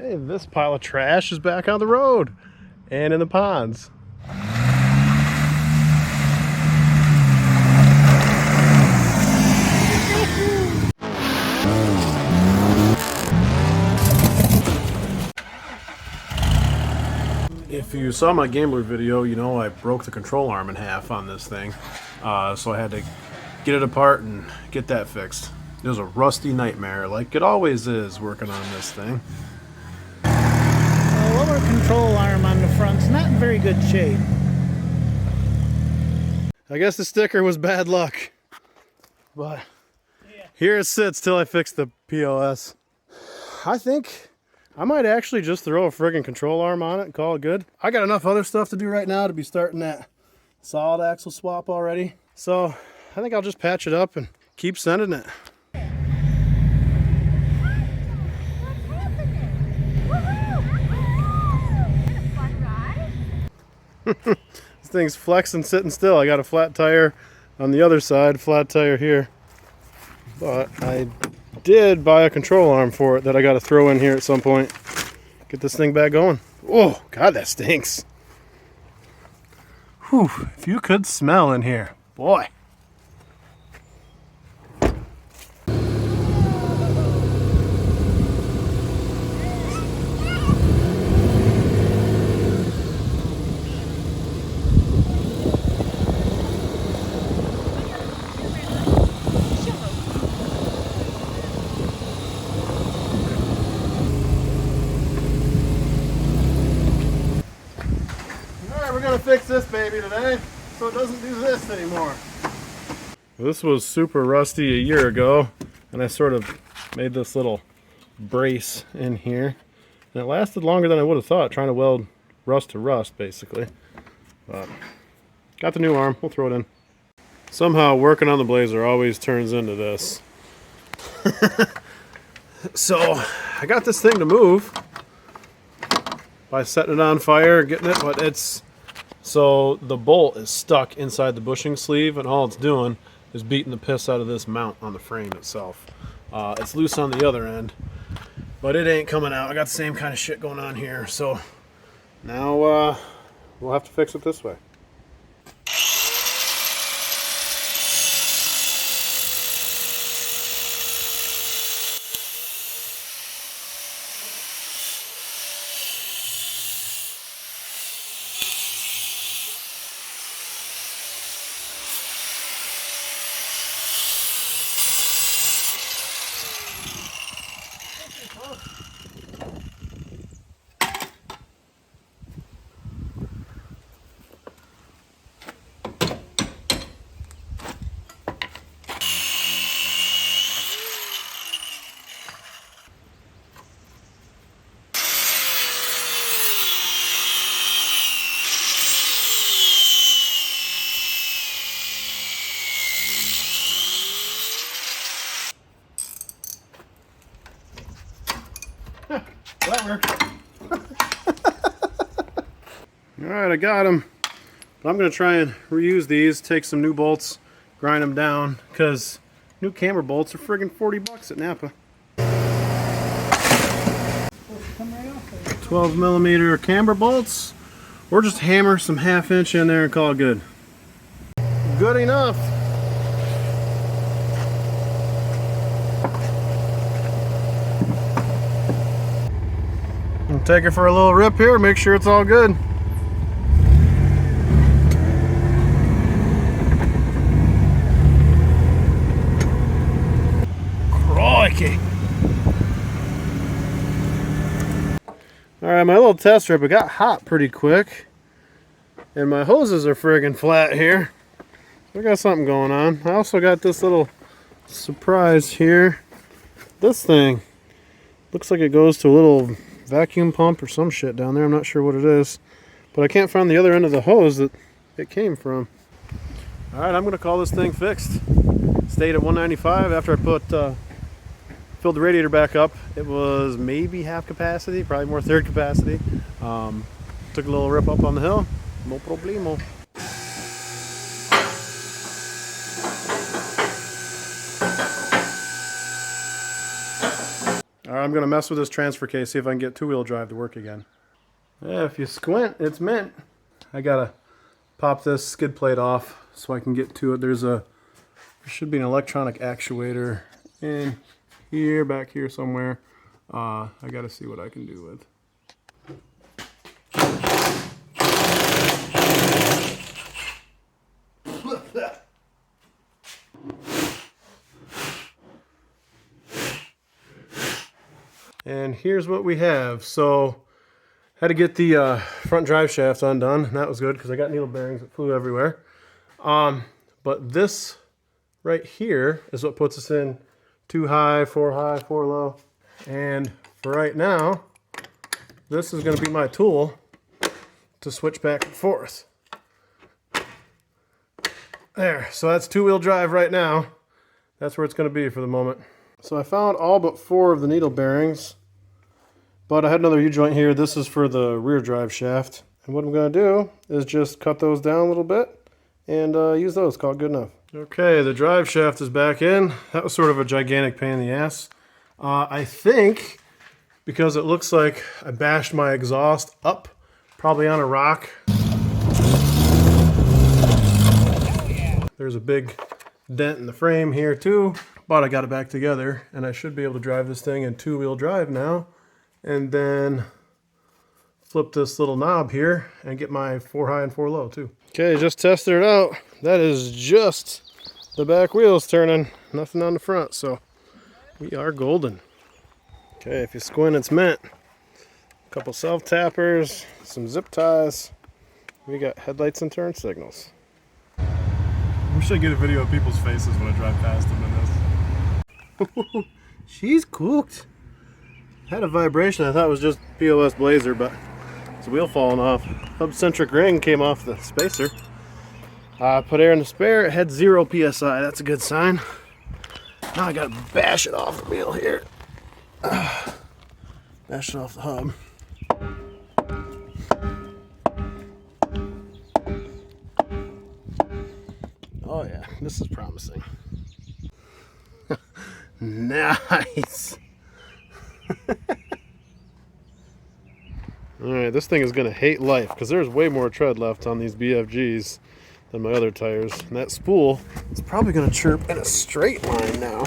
Hey, this pile of trash is back on the road and in the ponds. If you saw my gambler video, you know I broke the control arm in half on this thing. So I had to get it apart and get that fixed. It was a rusty nightmare, like it always is working on this thing. The lower control arm on the front's not in very good shape. I guess the sticker was bad luck, but here it sits till I fix the POS. I think I might actually just throw a friggin' control arm on it and call it good. I got enough other stuff to do right now to be starting that solid axle swap already. So I think I'll just patch it up and keep sending it. This thing's flexing, sitting still. I got a flat tire on the other side, flat tire here. But I did buy a control arm for it that I got to throw in here at some point. Get this thing back going. Oh, God, that stinks. Whew, if you could smell in here, boy. We're gonna fix this baby today so it doesn't do this anymore. This was super rusty a year ago, and I sort of made this little brace in here, and it lasted longer than I would have thought, trying to weld rust to rust basically. But got the new arm, we'll throw it in. Somehow working on the Blazer always turns into this. So I got this thing to move by setting it on fire and getting it, but it's so the bolt is stuck inside the bushing sleeve, and all it's doing is beating the piss out of this mount on the frame itself. It's loose on the other end, but it ain't coming out. I got the same kind of shit going on here, so now we'll have to fix it this way. That worked. Alright, I got them. But I'm going to try and reuse these, take some new bolts, grind them down, because new camber bolts are friggin' $40 at Napa. 12mm camber bolts, or just hammer some 1/2 inch in there and call it good. Good enough. Take it for a little rip here, make sure it's all good. Crikey. Alright, my little test rip, it got hot pretty quick. And my hoses are friggin' flat here. I got something going on. I also got this little surprise here. This thing looks like it goes to a little vacuum pump or some shit down there. I'm not sure what it is, but I can't find the other end of the hose that it came from. Alright, I'm going to call this thing fixed. Stayed at 195 after I filled the radiator back up. It was maybe half capacity, probably more third capacity. Took a little rip up on the hill. No problemo. I'm going to mess with this transfer case, see if I can get two-wheel drive to work again. Yeah, if you squint, it's mint. I got to pop this skid plate off so I can get to it. There should be an electronic actuator in here, back here somewhere. I got to see what I can do with. And here's what we have. So, had to get the front drive shaft undone, and that was good because I got needle bearings that flew everywhere. But this right here is what puts us in 2 high, 4 low. And for right now, this is going to be my tool to switch back and forth. There, so that's two-wheel drive right now. That's where it's going to be for the moment. So I found all but 4 of the needle bearings, but I had another U-joint here. This is for the rear drive shaft. And what I'm going to do is just cut those down a little bit and use those. Call it good enough. Okay, the drive shaft is back in. That was sort of a gigantic pain in the ass. I think because it looks like I bashed my exhaust up, probably on a rock. There's a big dent in the frame here too, but I got it back together and I should be able to drive this thing in two-wheel drive now, and then flip this little knob here and get my 4 high and 4 low too. Okay, just tested it out. That is just the back wheels turning, nothing on the front, so we are golden. Okay, if you squint, it's mint. A couple self-tappers, some zip ties. We got headlights and turn signals. We should get a video of people's faces when I drive past them in this. She's cooked. Had a vibration. I thought it was just POS Blazer, but it's a wheel falling off. Hub-centric ring came off the spacer. Put air in the spare. It had 0 PSI. That's a good sign. Now I gotta bash it off the wheel here. Bash it off the hub. Oh yeah, this is promising. Nice. Alright, this thing is going to hate life because there's way more tread left on these BFGs than my other tires. And that spool is probably going to chirp in a straight line now.